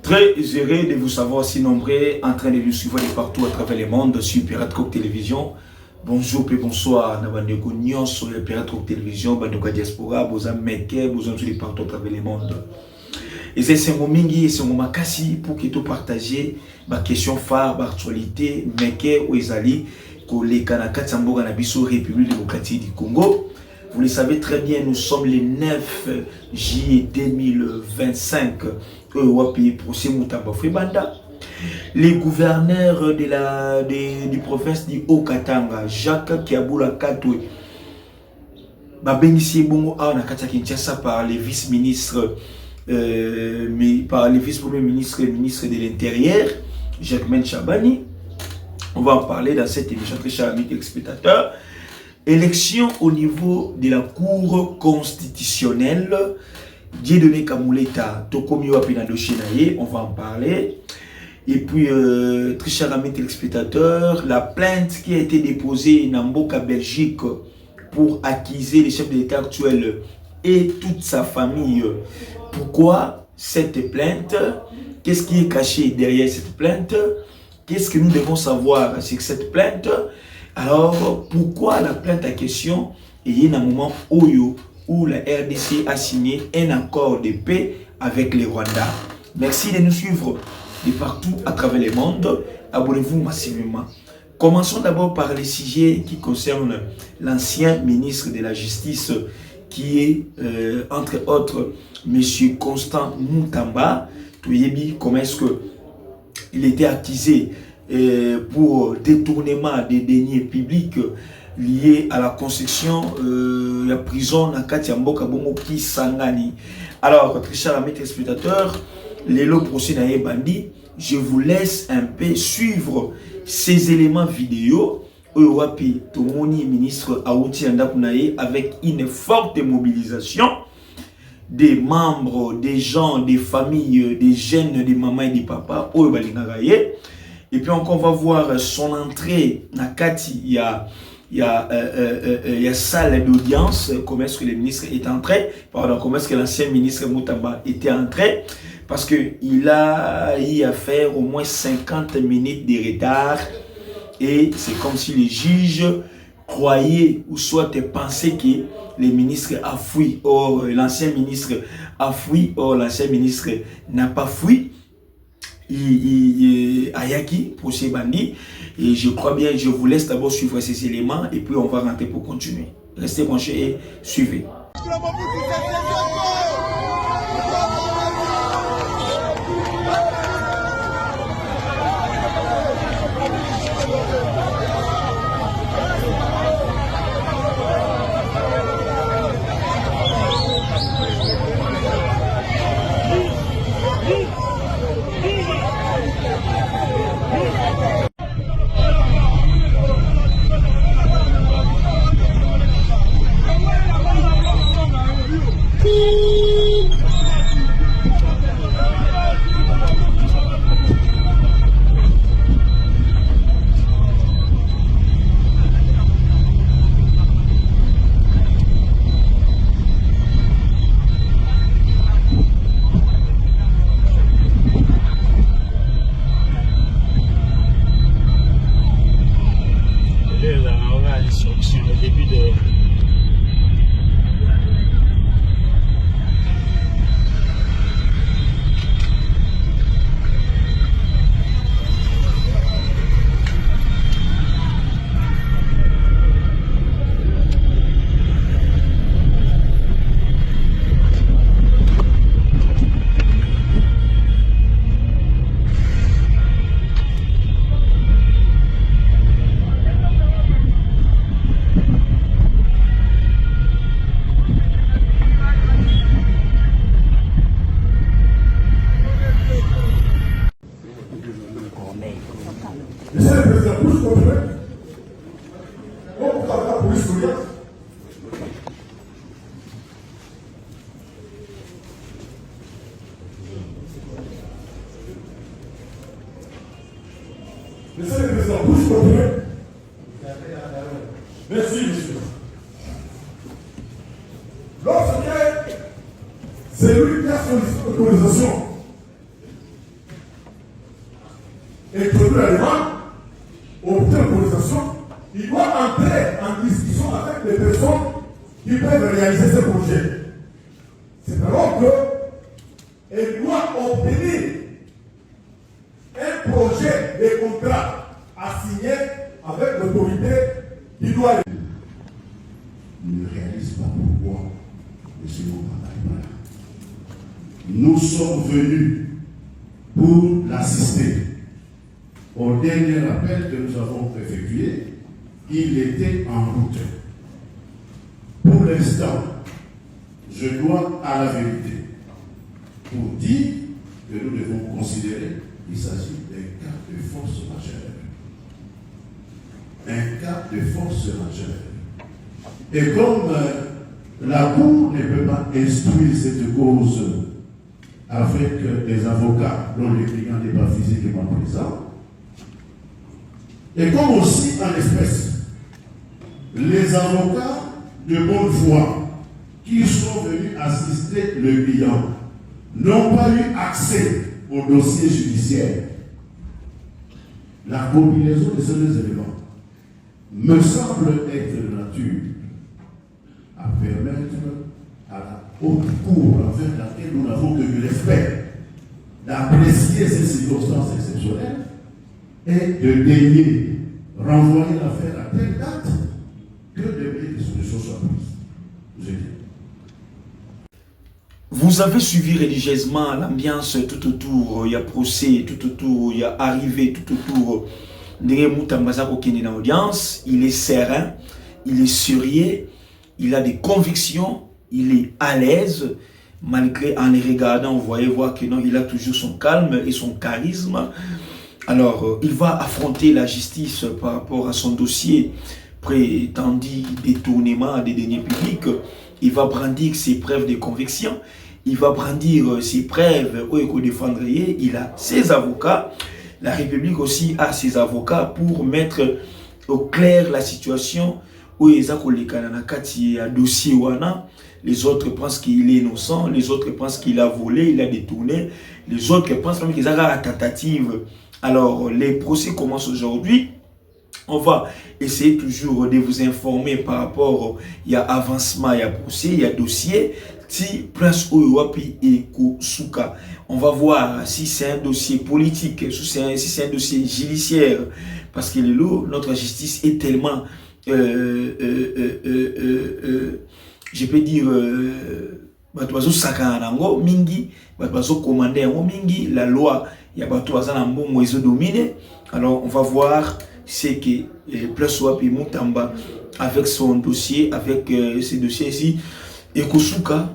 Très heureux de vous savoir si nombreux en train de nous suivre de partout à travers le monde sur Pirate Coq Télévision. Bonjour et bonsoir, Nabandeko Nyon sur le Pirate Coq Télévision, Bandoka Diaspora, Bozam Meke, Bozam tous les partout à travers le monde. Et c'est un moment mingi, c'est un moment kassi pour que tu partages ma question phare, ma actualité, Meke ou Ezali, que les Kanaka Tsamboga Nabiso, République démocratique du Congo. Vous le savez très bien, nous sommes le 9 juillet 2025. Les gouverneurs du province du Haut-Katanga, Jacques Kiaboula Katoué, par les vice-ministres, par les vice-premiers ministres et ministres de l'Intérieur, Jacques Chabani. On va en parler dans cette émission, très chers amis téléspectateurs. Élection au niveau de la Cour constitutionnelle. Dieudonné Kamouleta, Tokomi Wapinado Chenaye, on va en parler. Et puis, très chers amis téléspectateurs, la plainte qui a été déposée dans Mboka, Belgique, pour accuser le chef de l'État actuel et toute sa famille. Pourquoi cette plainte? Qu'est-ce qui est caché derrière cette plainte? Qu'est-ce que nous devons savoir sur cette plainte? Alors, pourquoi la plainte à question est un moment où la RDC a signé un accord de paix avec les Rwandais? Merci de nous suivre de partout à travers le monde. Abonnez-vous massivement. Commençons d'abord par les sujets qui concernent l'ancien ministre de la Justice, qui est, entre autres, M. Constant Moutamba. Comment est-ce qu'il était accusé pour détournement des deniers publics liés à la construction de la prison dans Katiamboka Bongo qui Sangani. Alors, très chers amis téléspectateurs, les lots procès n'a bandi, je vous laisse un peu suivre ces éléments vidéo. Europi Tomoni ministre Aouti Andapunaye avec une forte mobilisation des membres, des gens, des familles, des jeunes, des mamans et des papas. Et puis encore, on va voir son entrée. Nakati, il y a salle d'audience. Comment est-ce que le ministre est entré? Pardon, comment est-ce que l'ancien ministre Moutamba était entré? Parce qu'il a eu à faire au moins 50 minutes de retard. Et c'est comme si les juges croyaient ou soit pensaient que le ministre a fui. Or, l'ancien ministre a fui. Or, l'ancien ministre n'a pas fui. Ayaki pour ces bandits. Et je crois bien, je vous laisse d'abord suivre ces éléments et puis on va rentrer pour continuer. Restez branchés et suivez. Monsieur le Président, bouge complet. Merci, monsieur. Lorsque c'est lui qui a sollicité l'autorisation introduire la demande, obtenir l'autorisation, il doit entrer en discussion avec les personnes qui peuvent réaliser ce projet. C'est alors qu'il doit obtenir un projet de contrat à signer avec l'autorité qui doit ne réalise pas pourquoi M. Mokanda est pas là. Nous sommes venus pour l'assister. Au dernier appel que nous avons effectué, il était en route. Pour l'instant, je dois à la vérité pour dire que nous devons considérer qu'il s'agit d'un cas de force majeure. Un cas de force majeure. Et comme la Cour ne peut pas instruire cette cause avec des avocats dont le client n'est pas physiquement présent, et comme aussi en espèce, les avocats de bonne foi qui sont venus assister le client n'ont pas eu accès au dossier judiciaire. La combinaison de ces deux éléments me semble être de nature à permettre à la haute cour envers laquelle nous n'avons que du respect d'apprécier ces circonstances exceptionnelles et de daigner renvoyer l'affaire à telle date que des solutions soient prises. Vous avez suivi religieusement l'ambiance tout autour, il y a procès, tout autour, il y a arrivé, tout autour. Dans audience, il est serein, il est sérieux, il a des convictions, il est à l'aise, malgré en les regardant, vous voyez voir que non, il a toujours son calme et son charisme. Alors, il va affronter la justice par rapport à son dossier prétendu détournement des deniers publics. Il va brandir ses preuves de conviction. Il va brandir ses preuves où il peut défendre. Il a ses avocats. La République aussi a ses avocats pour mettre au clair la situation où il y a un dossier. Les autres pensent qu'il est innocent. Les autres pensent qu'il a volé, il a détourné. Les autres pensent même qu'il y a une tentative. Alors, les procès commencent aujourd'hui. On va essayer toujours de vous informer par rapport, il y a avancement, il y a procès, il y a dossier. Si place Ouiwapi et Kousuka, on va voir si c'est un dossier politique, si c'est un dossier judiciaire. Parce que notre justice est tellement, je peux dire, mingi, mingi, la loi, il y a dominé. Alors on va voir ce que Place Ouapi Moutamba avec son dossier, avec ces dossiers ici. Et Kousuka,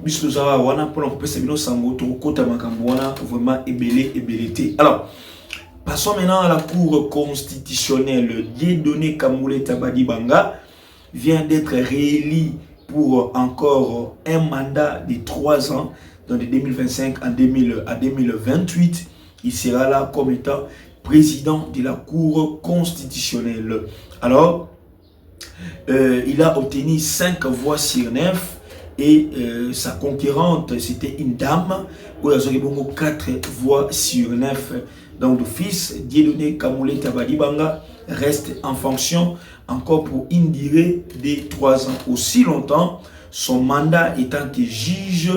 vraiment ébellité. Alors, passons maintenant à la Cour constitutionnelle. Dieudonné Kambouleta Badibanga vient d'être réélu pour encore un mandat de 3 ans, donc de 2025 à 2028. Il sera là comme étant président de la Cour constitutionnelle. Alors, il a obtenu 5 voix sur 9 et sa concurrente, c'était une dame, où il y a 4 voix sur 9. Donc, d'office, Dieudonné Kambouleta Badibanga reste en fonction encore pour une durée de 3 ans. Aussi longtemps, son mandat étant que juge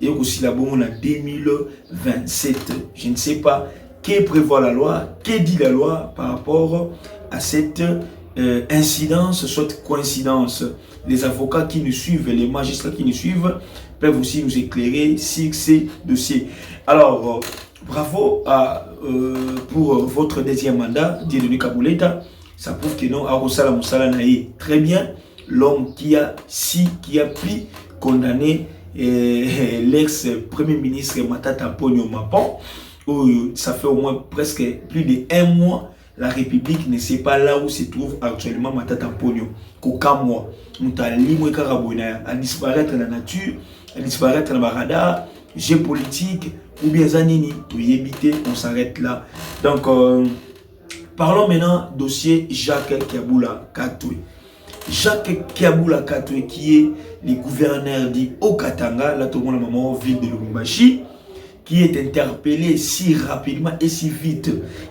et aussi la bonne en 2027. Je ne sais pas que prévoit la loi, que dit la loi par rapport à cette incidence, soit coïncidence. Les avocats qui nous suivent, les magistrats qui nous suivent, peuvent aussi nous éclairer sur ces dossiers. Alors, bravo pour votre deuxième mandat, Dieudonné Kambouleta. Ça prouve que non, Arosala Moussala Naïe, très bien, l'homme qui a pu condamner l'ex-premier ministre Matata Ponyo Mapon. Ça fait au moins presque plus de 1 mois. La République ne sait pas là où se trouve actuellement Matata Ponyo. Qu'aucun mois, nous avons à disparaître dans la nature, à disparaître dans le radar, géopolitique, ou bien Zanini, pour y éviter, on s'arrête là. Donc, parlons maintenant dossier Jacques Kiaboula Katoué. Jacques Kiaboula Katoué, qui est le gouverneur du Haut-Katanga, là tout le monde a ville de Lubumbashi. qui est interpellé si rapidement et si vite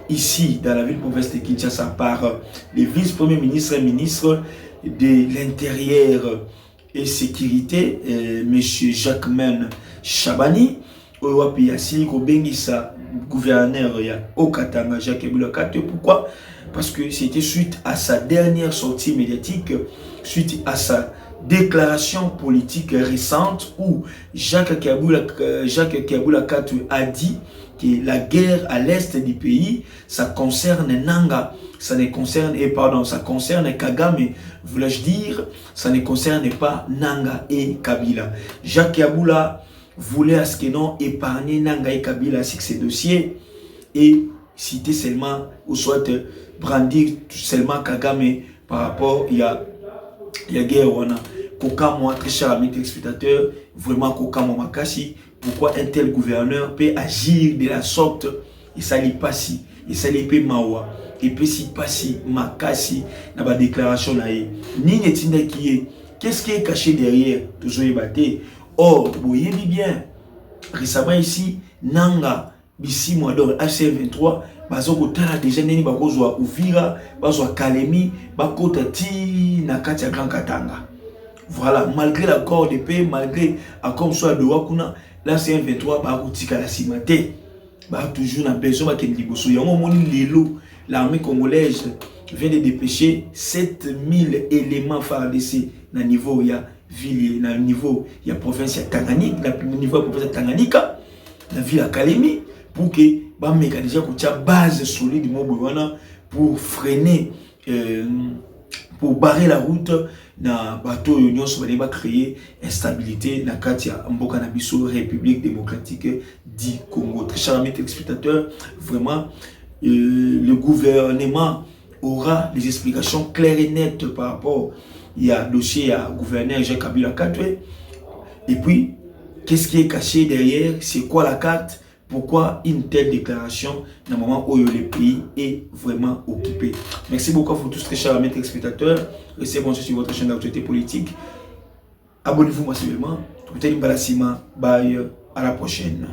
ici dans la ville-province de Kinshasa par le vice-premier ministre et ministre de l'Intérieur et Sécurité, M. Jacquemain Chabani, Owapi Asili Kobengisa, gouverneur au Katanga, Jacques Kabila Katwe. Pourquoi? Parce que c'était suite à sa dernière sortie médiatique, suite à sa déclaration politique récente où Jacques Kabila Katwe a dit que la guerre à l'est du pays, ça concerne Nanga, ça ne concerne, ça concerne Kagame, voulais-je dire, ça ne concerne pas Nanga et Kabila. Jacques Kabila voulait à ce que non épargner Nanga et Kabila sur ces dossiers et citer seulement, ou soit brandir seulement Kagame par rapport il y a guerre on a Koka moi très cher ami téléspectateur, vraiment Koka moi makasi, pourquoi un tel gouverneur peut agir de la sorte et ça lui passe, et ça lui peut mawa et puis si passe makasi na ba déclaration là ni netinda qui est qu'est-ce qui est caché derrière toujours ébatté. Or vous voyez bien récemment ici Nanga bisi moi donc HC23 bazoko tala déjà neni bakozwa Uvira bazwa Kalemi bakota ti na kati ya Grand Katanga. Voilà, malgré l'accord de paix, malgré accord soit de Wakuna, là c'est un 23 bakotika la cimate ba toujours na besoin ba kendi boso yango moni lelo l'armée congolaise vient de dépêcher 7000 éléments FARDC na niveau ya ville na niveau ya province ya Tanganyika na niveau ya province ya Tanganyika na ville ya Kalemi pour que ba mécanisme ko base solide mobowana pour freiner pour barrer la route na bateau union souveraine va créer instabilité na katia mboka na biso République démocratique du Congo. Très chers amis téléspectateurs, vraiment le gouvernement aura des explications claires et nettes par rapport à dossier à gouverneur Jacques Kabila Katwe. Et puis qu'est-ce qui est caché derrière, c'est quoi la carte? Pourquoi une telle déclaration dans le moment où le pays est vraiment occupé? Merci beaucoup à vous tous, très chers amis téléspectateurs. Restez bon sur votre chaîne d'actualité politique. Abonnez-vous massivement. Tout est bye, à la prochaine.